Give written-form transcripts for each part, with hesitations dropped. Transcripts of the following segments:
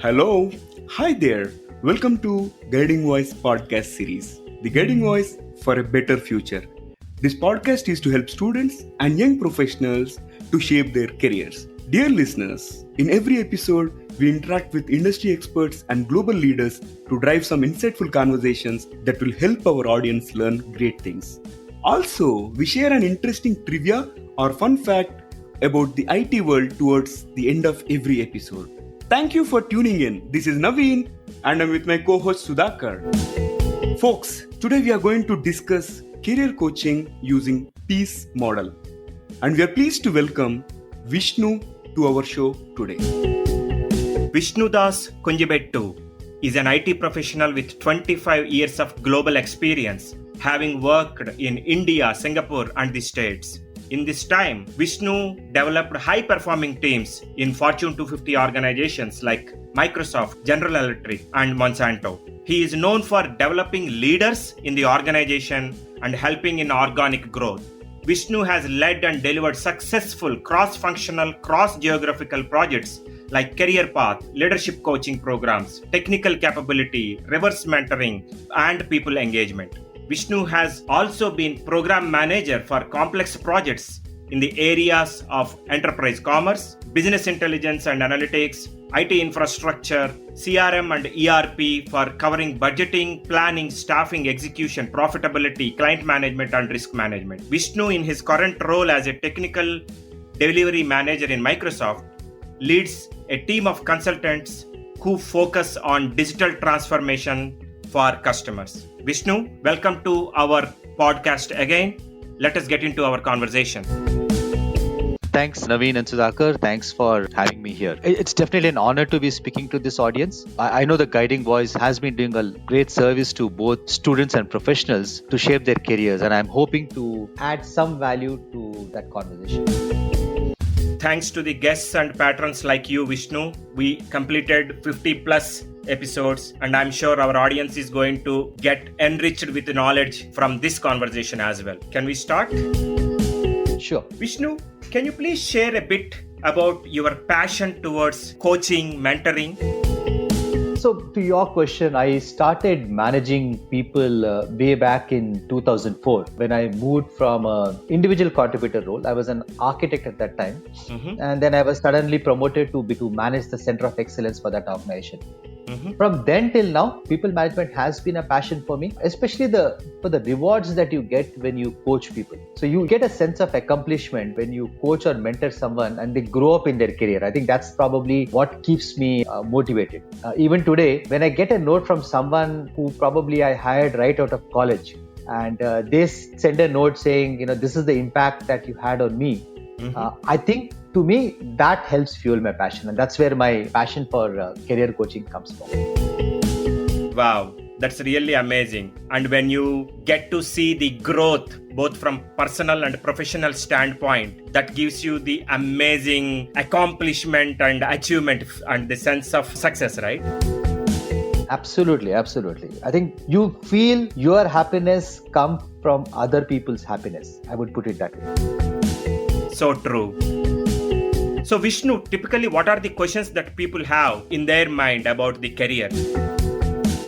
Hello, hi there. Welcome to Guiding Voice podcast series, The Guiding Voice for a Better Future. This podcast is to help students and young professionals to shape their careers. Dear listeners, in every episode, we interact with industry experts and global leaders to drive some insightful conversations that will help our audience learn great things. Also, we share an interesting trivia or fun fact about the IT world towards the end of every episode. Thank you for tuning in. This is Naveen and I'm with my co-host Sudhakar. Folks, today we are going to discuss career coaching using PEACE model. And we are pleased to welcome Vishnu to our show today. Vishnudas Kunjibettu is an IT professional with 25 years of global experience, having worked in India, Singapore and the States. In this time, Vishnu developed high-performing teams in Fortune 250 organizations like Microsoft, General Electric, and Monsanto. He is known for developing leaders in the organization and helping in organic growth. Vishnu has led and delivered successful cross-functional, cross-geographical projects like career path, leadership coaching programs, technical capability, reverse mentoring, and people engagement. Vishnu has also been program manager for complex projects in the areas of enterprise commerce, business intelligence and analytics, IT infrastructure, CRM and ERP for covering budgeting, planning, staffing, execution, profitability, client management and risk management. Vishnu, in his current role as a technical delivery manager in Microsoft, leads a team of consultants who focus on digital transformation for customers. Vishnu, welcome to our podcast again. Let us get into our conversation. Thanks, Naveen and Sudhakar. Thanks for having me here. It's definitely an honor to be speaking to this audience. I know the Guiding Voice has been doing a great service to both students and professionals to shape their careers, and I'm hoping to add some value to that conversation. Thanks to the guests and patrons like you, Vishnu, we completed 50 plus episodes, and I'm sure our audience is going to get enriched with knowledge from this conversation as well. Can we start? Sure. Vishnu, can you please share a bit about your passion towards coaching, mentoring? So to your question, I started managing people way back in 2004 when I moved from an individual contributor role. I was an architect at that time. And then I was suddenly promoted to manage the center of excellence for that organization. From then till now, people management has been a passion for me, especially for the rewards that you get when you coach people. So you get a sense of accomplishment when you coach or mentor someone and they grow up in their career. I think that's probably what keeps me motivated. Even today, when I get a note from someone who probably I hired right out of college, and they send a note saying, this is the impact that you had on me. I think to me that helps fuel my passion, and that's where my passion for career coaching comes from. Wow, that's really amazing. And when you get to see the growth both from personal and professional standpoint, that gives you the amazing accomplishment and achievement and the sense of success, right? Absolutely. I think you feel your happiness come from other people's happiness. I would put it that way. So true. So Vishnu, typically what are the questions that people have in their mind about the career?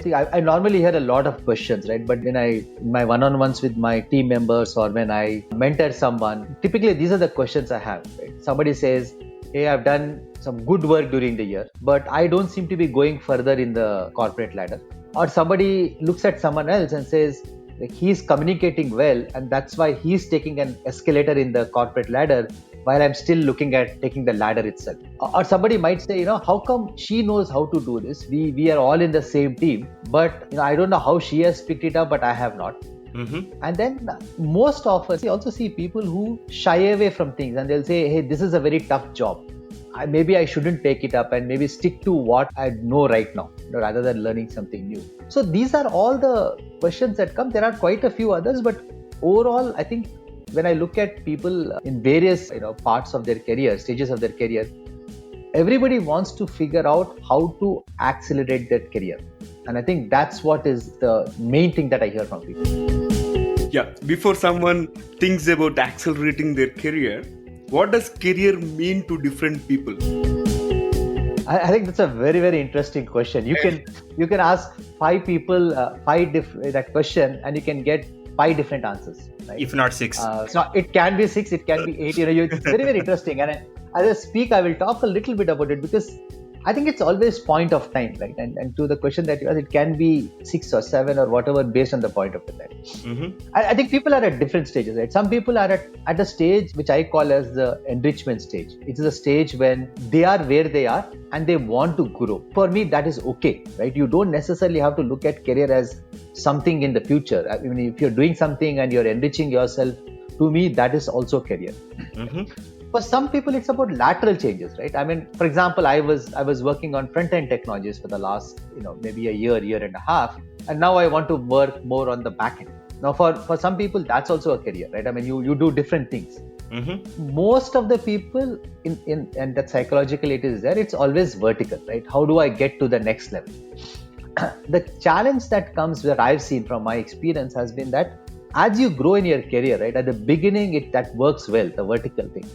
See, I normally hear a lot of questions, right? But when in my one-on-ones with my team members or when I mentor someone, typically these are the questions I have, right? Somebody says, hey, I've done some good work during the year, but I don't seem to be going further in the corporate ladder. Or somebody looks at someone else and says, like, he's communicating well and that's why he's taking an escalator in the corporate ladder while I'm still looking at taking the ladder itself. Or somebody might say, how come she knows how to do this? We are all in the same team, but I don't know how she has picked it up, but I have not. And then most often, you also see people who shy away from things and they'll say, hey, this is a very tough job. Maybe I shouldn't take it up and maybe stick to what I know right now rather than learning something new. So these are all the questions that come. There are quite a few others, but overall, I think when I look at people in various parts of their career, stages of their career, everybody wants to figure out how to accelerate their career. And I think that's what is the main thing that I hear from people. Yeah, before someone thinks about accelerating their career, what does career mean to different people? I think that's a very, very interesting question. You can ask five people that question, and you can get five different answers, right? If not six. It can be six, it can be eight. It's very, very interesting. And as I speak, I will talk a little bit about it because I think it's always point of time, right? And to the question that you asked, it can be 6 or 7 or whatever based on the point of the time. Mm-hmm. I think people are at different stages, right? Some people are at a stage which I call as the enrichment stage. It is a stage when they are where they are and they want to grow. For me, that is okay, right? You don't necessarily have to look at career as something in the future. I mean, if you're doing something and you're enriching yourself, to me, that is also career. Mm-hmm. For some people, it's about lateral changes, right? I mean, for example, I was working on front-end technologies for the last, maybe a year and a half, and now I want to work more on the back end. Now, for some people, that's also a career, right? I mean, you do different things. Mm-hmm. Most of the people and that psychologically it is there. It's always vertical, right? How do I get to the next level? The challenge that comes that I've seen from my experience has been that as you grow in your career, right? At the beginning, that works well, the vertical thing.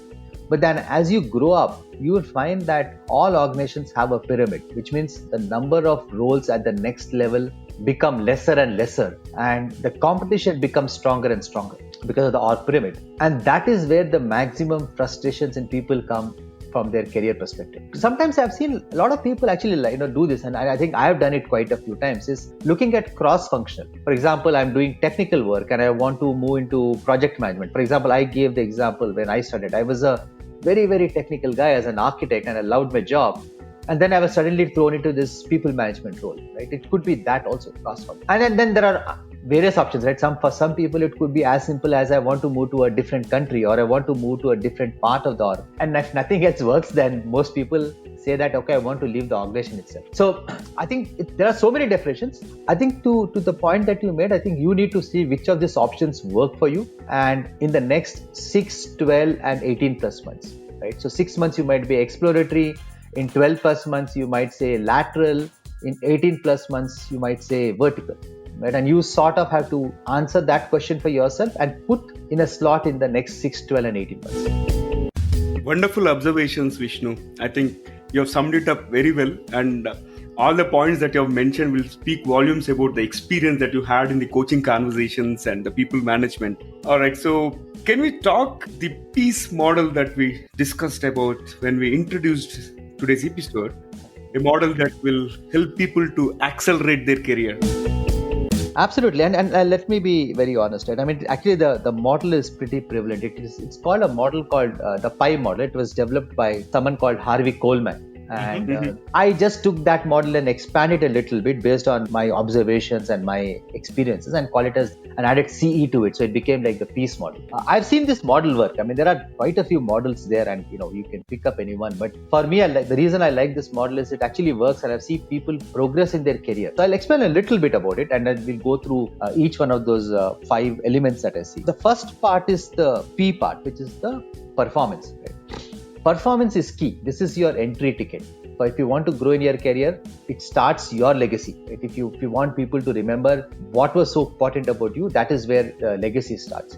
But then as you grow up, you will find that all organizations have a pyramid, which means the number of roles at the next level become lesser and lesser, and the competition becomes stronger and stronger because of the org pyramid. And that is where the maximum frustrations in people come from their career perspective. Sometimes I've seen a lot of people actually do this, and I think I have done it quite a few times, is looking at cross-functional. For example, I'm doing technical work and I want to move into project management. For example, I gave the example when I started. I was a very, very technical guy as an architect and I loved my job. And then I was suddenly thrown into this people management role, right? It could be that also, cross-functional. And then there are various options, right? For some people, it could be as simple as I want to move to a different country or I want to move to a different part of the org. And if nothing else works, then most people say that, okay, I want to leave the organization itself. So I think there are so many definitions. I think to the point that you made, I think you need to see which of these options work for you. And in the next 6, 12 and 18 plus months, right? So 6 months, you might be exploratory. In 12 plus months, you might say lateral. In 18 plus months, you might say vertical. Right? And you sort of have to answer that question for yourself and put in a slot in the next 6, 12 and 18 months. Wonderful observations, Vishnu. I think you have summed it up very well, and all the points that you have mentioned will speak volumes about the experience that you had in the coaching conversations and the people management. All right, so can we talk the peace model that we discussed about when we introduced today's episode, a model that will help people to accelerate their career? Absolutely, and let me be very honest, right? I mean, actually, the model is pretty prevalent. It's called a model called the PI model. It was developed by someone called Harvey Coleman. And I just took that model and expanded it a little bit based on my observations and my experiences and call it as and added CE to it. So it became like the peace model. I've seen this model work. I mean, there are quite a few models there and you can pick up any one. But for me, the reason I like this model is it actually works and I've seen people progress in their career. So I'll explain a little bit about it and then we'll go through each one of those 5 elements that I see. The first part is the P part, which is the performance. Right? Performance is key. This is your entry ticket. So if you want to grow in your career, it starts your legacy. Right? If you want people to remember what was so important about you, that is where the legacy starts.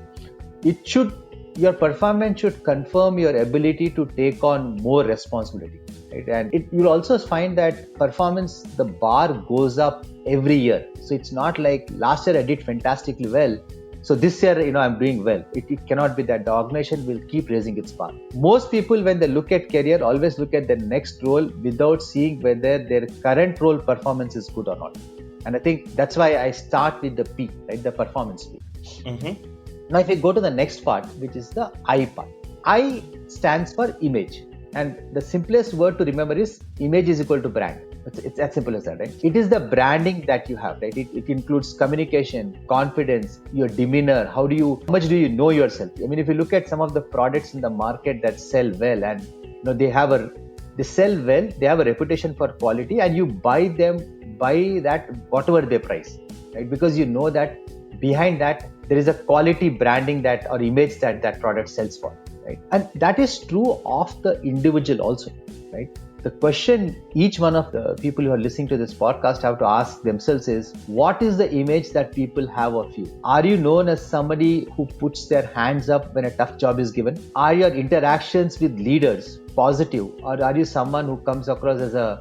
Your performance should confirm your ability to take on more responsibility. Right? And you'll also find that performance, the bar goes up every year. So it's not like last year I did fantastically well. So this year, I'm doing well. It cannot be that the organization will keep raising its bar. Most people, when they look at career, always look at their next role without seeing whether their current role performance is good or not. And I think that's why I start with the P, right? The performance P. Mm-hmm. Now, if we go to the next part, which is the I part. I stands for image. And the simplest word to remember is image is equal to brand. It's as simple as that, right? It is the branding that you have, right? It includes communication, confidence, your demeanor. How much do you know yourself? I mean, if you look at some of the products in the market that sell well and they sell well, they have a reputation for quality and you buy that whatever they price, right? Because you know that behind that, there is a quality branding that or image that product sells for, right? And that is true of the individual also, right? The question each one of the people who are listening to this podcast have to ask themselves is, what is the image that people have of you? Are you known as somebody who puts their hands up when a tough job is given? Are your interactions with leaders positive, or are you someone who comes across as a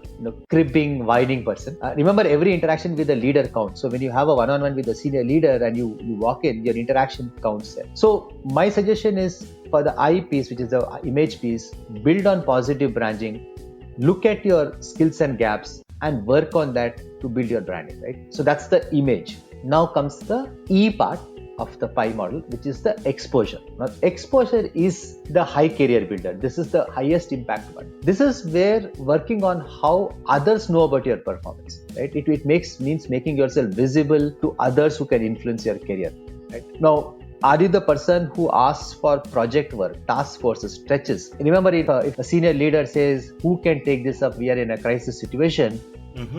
cribbing, whining person? Remember, every interaction with a leader counts. So when you have a one-on-one with a senior leader and you walk in, your interaction counts there. So my suggestion is, for the I piece, which is the image piece, build on positive branding, look at your skills and gaps and work on that to build your branding, right? So that's the image. Now comes the E part of the pie model, which is the exposure. Now, exposure is the high career builder. This is the highest impact one. This is where working on how others know about your performance, right? It means making yourself visible to others who can influence your career, right? Now, are you the person who asks for project work, task forces, stretches? Remember, if a senior leader says, who can take this up? We are in a crisis situation.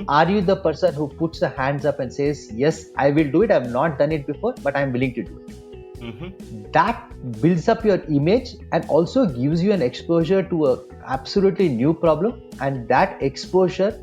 Are you the person who puts the hands up and says, yes, I will do it. I've not done it before, but I'm willing to do it. That builds up your image and also gives you an exposure to a absolutely new problem. And that exposure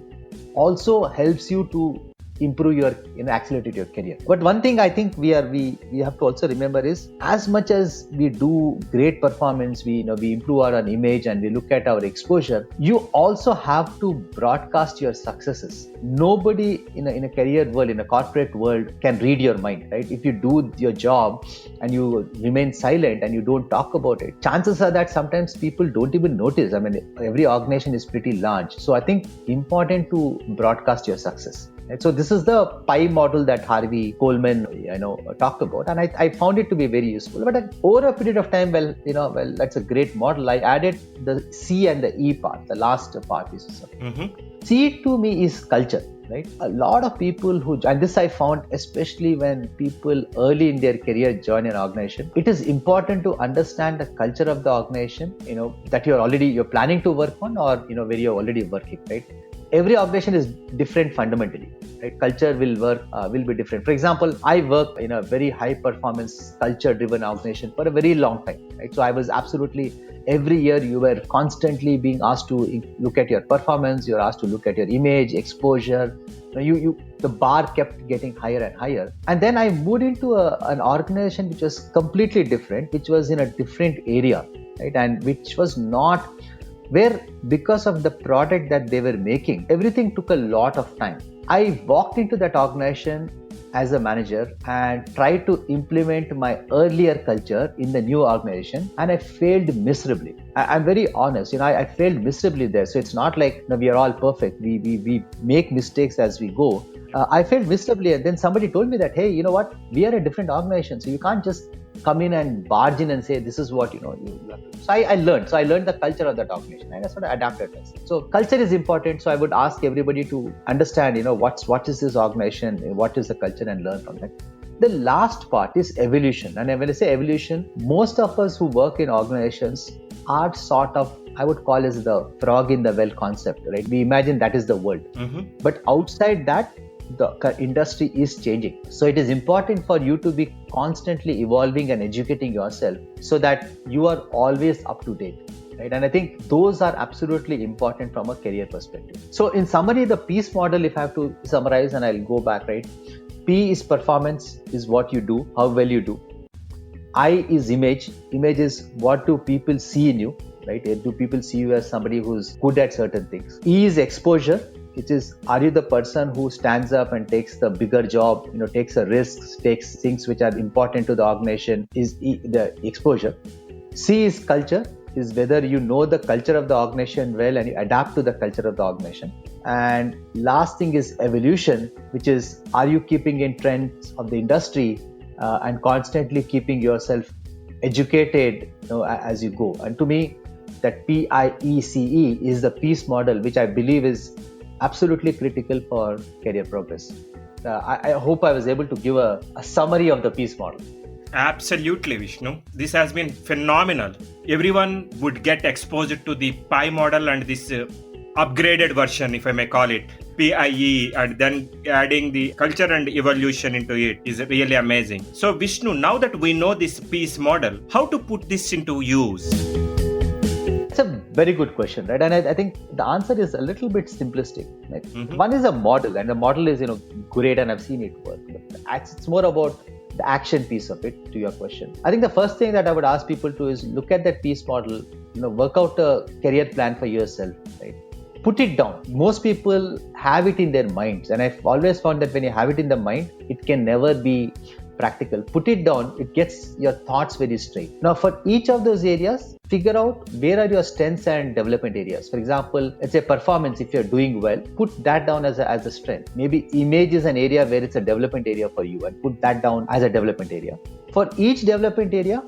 also helps you to improve your, accelerate your career. But one thing I think we have to also remember is, as much as we do great performance, we improve our image and we look at our exposure, you also have to broadcast your successes. Nobody in a career world, in a corporate world, can read your mind, right? If you do your job and you remain silent and you don't talk about it, chances are that sometimes people don't even notice. I mean, every organization is pretty large. So I think important to broadcast your success. So this is the pie model that Harvey Coleman, talked about, and I found it to be very useful. But over a period of time, that's a great model. I added the C and the E part, the last part. C to me is culture, right? A lot of people and this I found, especially when people early in their career join an organization, it is important to understand the culture of the organization, that you're planning to work on, or where you're already working, right? Every organization is different fundamentally, right? Culture will be different. For example, I work in a very high performance culture driven organization for a very long time, right? So I was absolutely, every year you were constantly being asked to look at your performance, you're asked to look at your image, exposure. The bar kept getting higher and higher. And then I moved into an organization which was completely different, which was in a different area, right? And which was not, where because of the product that they were making, everything took a lot of time. I walked into that organization as a manager and tried to implement my earlier culture in the new organization, and I failed miserably. I'm very honest, I failed miserably there. So it's not like we are all perfect. We make mistakes as we go. I failed miserably, and then somebody told me that, hey, you know what? We are a different organization, so you can't just come in and barge in and say this is what you have to do. So I learned the culture of that organization, and I sort of adapted this. So culture is important. So I would ask everybody to understand, what is this organization, what is the culture, and learn from that. The last part is evolution. And when I say evolution, most of us who work in organizations are sort of, I would call as the frog in the well concept, right? We imagine that is the world. But outside that, the industry is changing. So it is important for you to be constantly evolving and educating yourself so that you are always up to date, right? And I think those are absolutely important from a career perspective. So in summary, the PEACE model, if I have to summarize, and I'll go back, right? P is performance, is what you do, how well you do. I is image. Image is what do people see in you, right? Do people see you as somebody who's good at certain things? E is exposure. It is, are you the person who stands up and takes the bigger job, takes the risks, takes things which are important to the organization, is the exposure. C is culture, is whether you know the culture of the organization well and you adapt to the culture of the organization. And last thing is evolution, which is, are you keeping in trends of the industry and constantly keeping yourself educated as you go. And to me, that PIECE is the PEACE model, which I believe is absolutely critical for career progress. I hope I was able to give a summary of the PEACE model. Absolutely, Vishnu. This has been phenomenal. Everyone would get exposed to the PI model and this upgraded version, if I may call it, PIE, and then adding the culture and evolution into it is really amazing. So Vishnu, now that we know this PEACE model, how to put this into use? It's a very good question, right? And I think the answer is a little bit simplistic. Right? One is a model, and the model is great, and I've seen it work. But it's more about the action piece of it. To your question, I think the first thing that I would ask people to is look at that piece model. Work out a career plan for yourself, right? Put it down. Most people have it in their minds, and I've always found that when you have it in the mind, it can never be practical. Put it down, it gets your thoughts very straight. Now, for each of those areas, figure out where are your strengths and development areas. For example, let's say performance, if you're doing well, put that down as a strength. Maybe image is an area where it's a development area for you, and put that down as a development area. For each development area,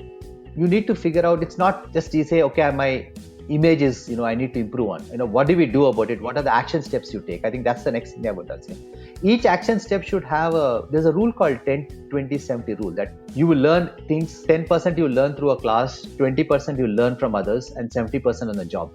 you need to figure out, it's not just you say, okay, my image is, I need to improve on. What do we do about it? What are the action steps you take? I think that's the next thing I would say. Each action step should have there's a rule called 10-20-70 rule, that you will learn things, 10% you learn through a class, 20% you learn from others, and 70% on the job.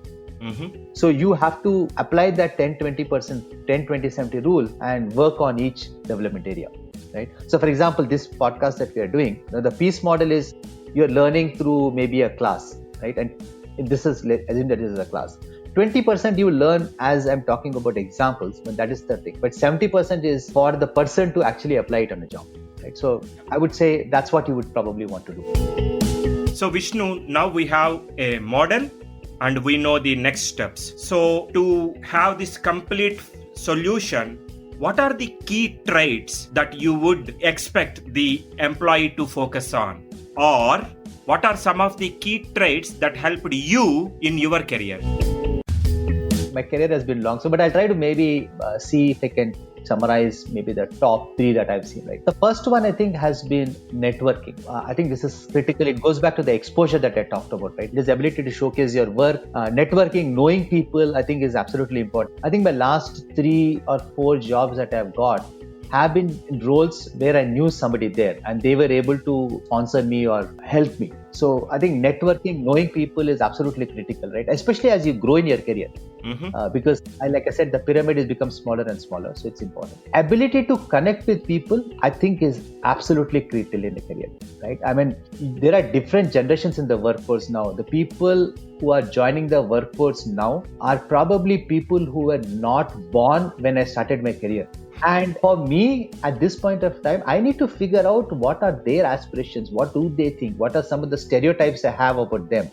So you have to apply that 10-20%, 10-20-70 rule and work on each development area, right? So for example, this podcast that we are doing, the piece model is you're learning through maybe a class, right? And this is, assume that this is a class. 20% you learn as I'm talking about examples, but that is the thing. But 70% is for the person to actually apply it on a job, right? So I would say that's what you would probably want to do. So Vishnu, now we have a model and we know the next steps. So to have this complete solution, what are the key traits that you would expect the employee to focus on? Or what are some of the key traits that helped you in your career? My career has been long, but I'll try to maybe see if I can summarize maybe the top 3 that I've seen. Right, the first one I think has been networking. I think this is critical. It goes back to the exposure that I talked about. Right, this ability to showcase your work, networking, knowing people, I think is absolutely important. I think my last 3 or 4 jobs that I've got have been in roles where I knew somebody there and they were able to sponsor me or help me. So I think networking, knowing people is absolutely critical, right? Especially as you grow in your career. Because like I said, the pyramid has become smaller and smaller. So it's important. Ability to connect with people, I think is absolutely critical in a career, right? I mean, there are different generations in the workforce now. The people who are joining the workforce now are probably people who were not born when I started my career. And for me, at this point of time, I need to figure out what are their aspirations, what do they think, what are some of the stereotypes I have about them.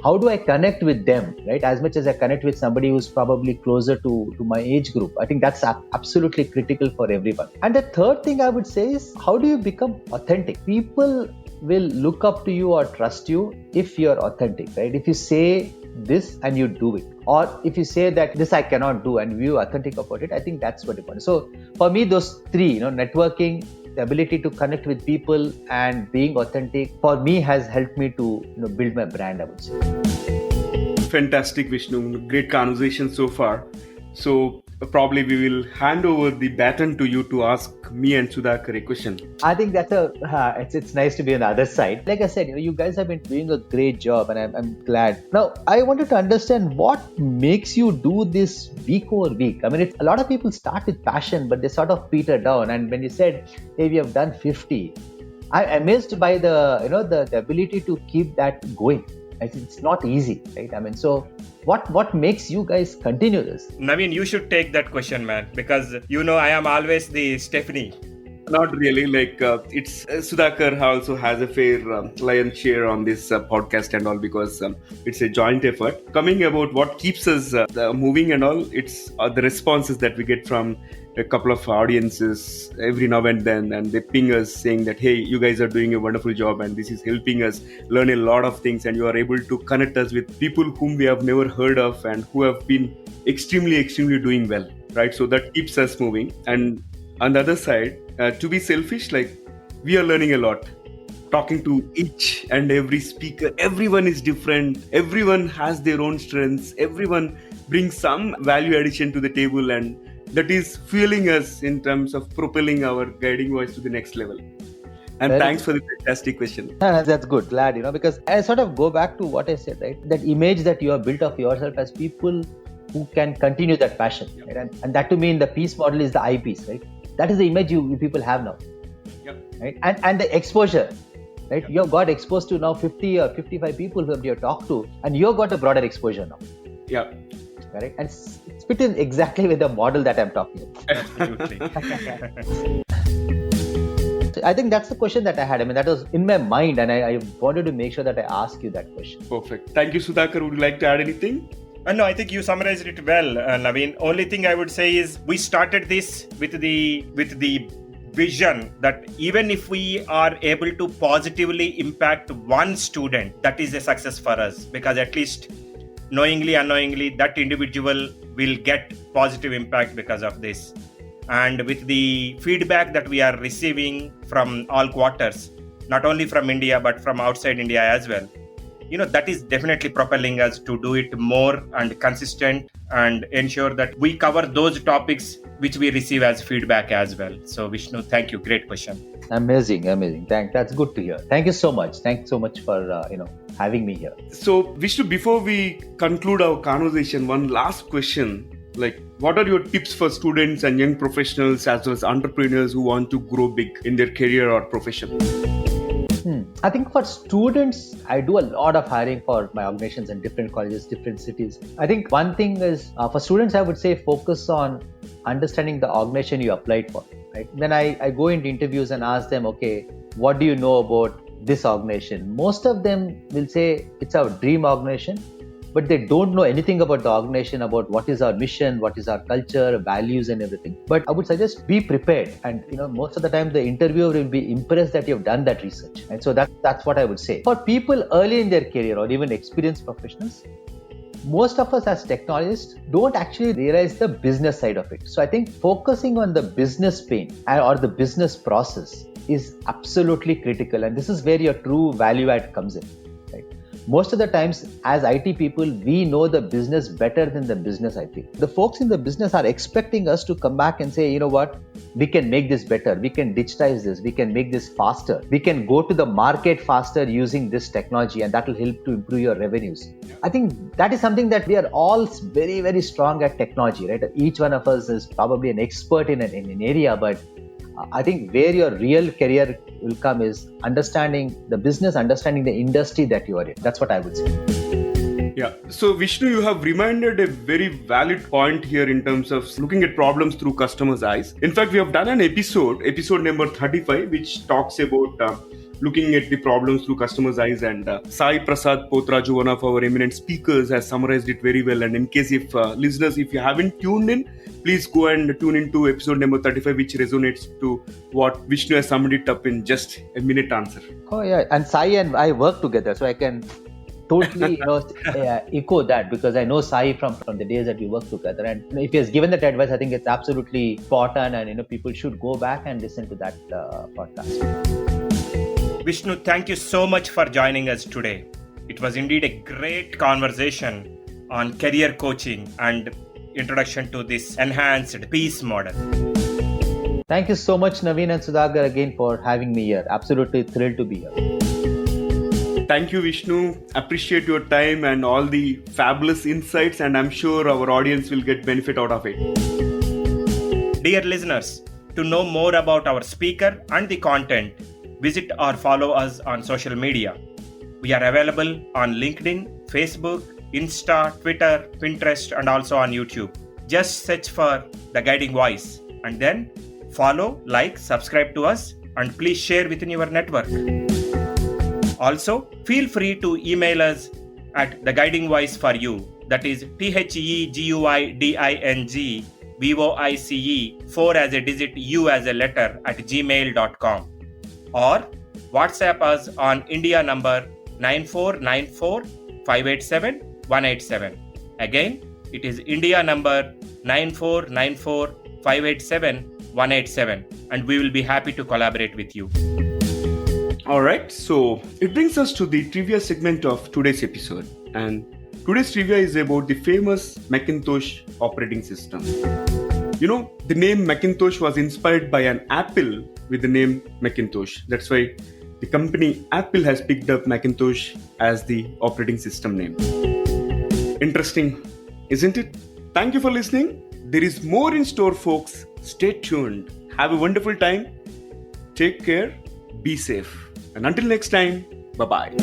How do I connect with them, right? As much as I connect with somebody who's probably closer to my age group. I think that's absolutely critical for everyone. And the third thing I would say is, how do you become authentic? People will look up to you or trust you if you're authentic, right? If you say this and you do it, or if you say that this I cannot do and you're authentic about it, I think that's what important. So for me, those 3, networking, the ability to connect with people, and being authentic, for me has helped me to build my brand, I would say. Fantastic, Vishnu. Great conversation so far. So probably we will hand over the baton to you to ask me and Sudhakar a question. I think that's it's nice to be on the other side. Like I said, you guys have been doing a great job, and I'm glad. Now, I wanted to understand what makes you do this week over week. I mean, a lot of people start with passion, but they sort of peter down. And when you said, hey, we have done 50, I'm amazed by the ability to keep that going. I think it's not easy, right? I mean, so what makes you guys continue this? Naveen, you should take that question, man, because I am always the Stephanie. Not really. It's Sudhakar also has a fair lion's share on this podcast and all, because it's a joint effort. Coming about what keeps us moving and all, it's the responses that we get from a couple of audiences every now and then, and they ping us saying that, hey, you guys are doing a wonderful job and this is helping us learn a lot of things, and you are able to connect us with people whom we have never heard of and who have been extremely doing well, right? So that keeps us moving. And on the other side, to be selfish, we are learning a lot. Talking to each and every speaker, everyone is different, everyone has their own strengths, everyone brings some value addition to the table, and that is fueling us in terms of propelling our guiding voice to the next level. And thanks for the fantastic question. That's good. Glad, because I sort of go back to what I said, right? That image that you have built of yourself as people who can continue that passion. Yep. Right? And that to me in the peace model is the I piece, right? That is the image you people have now. Yep. Right? And the exposure. right? You've got exposed to now 50 or 55 people whom you talk to, and you've got a broader exposure now. Yeah. Correct? And it's fit in exactly with the model that I'm talking about. Absolutely. I think that's the question that I had. I mean, that was in my mind, and I wanted to make sure that I ask you that question. Perfect. Thank you, Sudhakar. Would you like to add anything? No, I think you summarized it well, Naveen. Only thing I would say is we started this with the vision that even if we are able to positively impact one student, that is a success for us, because at least knowingly, unknowingly, that individual will get positive impact because of this. And with the feedback that we are receiving from all quarters, not only from India, but from outside India as well, that is definitely propelling us to do it more and consistent and ensure that we cover those topics which we receive as feedback as well. So Vishnu, thank you. Great question. Amazing. That's good to hear. Thank you so much. Thanks so much for having me here. So Vishnu, before we conclude our conversation, one last question. Like, what are your tips for students and young professionals as well as entrepreneurs who want to grow big in their career or profession? I think for students, I do a lot of hiring for my organizations in different colleges, different cities. I think one thing is for students, I would say focus on understanding the organization you applied for. Right? Then I go into interviews and ask them, okay, what do you know about this organization? Most of them will say it's our dream organization, but they don't know anything about the organization, about what is our mission, what is our culture, values and everything. But I would suggest be prepared. And most of the time the interviewer will be impressed that you've done that research. And so that's what I would say. For people early in their career or even experienced professionals, most of us as technologists don't actually realize the business side of it. So I think focusing on the business pain or the business process is absolutely critical. And this is where your true value add comes in. Most of the times, as IT people, we know the business better than the business IT. The folks in the business are expecting us to come back and say, you know what, we can make this better. We can digitize this. We can make this faster. We can go to the market faster using this technology, and that will help to improve your revenues. I think that is something that we are all very, very strong at technology, right? Each one of us is probably an expert in an area, but I think where your real career will come is understanding the business, understanding the industry that you are in. That's what I would say. Yeah. So Vishnu, you have reminded a very valid point here in terms of looking at problems through customers' eyes. In fact, we have done an episode number 35, which talks about looking at the problems through customers' eyes, and Sai Prasad Potraju, one of our eminent speakers, has summarized it very well. And in case if listeners, if you haven't tuned in, please go and tune into episode number 35, which resonates to what Vishnu has summed it up in just a minute answer. Oh yeah, and Sai and I work together, so I can totally echo that, because I know Sai from the days that we worked together. And if he has given that advice, I think it's absolutely spot on, and people should go back and listen to that podcast. Vishnu, thank you so much for joining us today. It was indeed a great conversation on career coaching and introduction to this enhanced peace model. Thank you so much, Naveen and Sudhakar, again for having me here. Absolutely thrilled to be here. Thank you, Vishnu. Appreciate your time and all the fabulous insights, and I'm sure our audience will get benefit out of it. Dear listeners, to know more about our speaker and the content, visit or follow us on social media. We are available on LinkedIn, Facebook, Insta, Twitter, Pinterest, and also on YouTube. Just search for The Guiding Voice and then follow, like, subscribe to us, and please share within your network. Also, feel free to email us at The Guiding Voice for You. That is PHEGUIDING VOICE 4 as a digit, U as a letter at gmail.com. Or WhatsApp us on India number 9494 587 187. Again, it is India number 9494 587 187, and we will be happy to collaborate with you. Alright, so it brings us to the trivia segment of today's episode. And today's trivia is about the famous Macintosh operating system. The name Macintosh was inspired by an apple with the name Macintosh. That's why the company Apple has picked up Macintosh as the operating system name. Interesting, isn't it? Thank you for listening. There is more in store, folks. Stay tuned. Have a wonderful time. Take care. Be safe. And until next time, bye bye.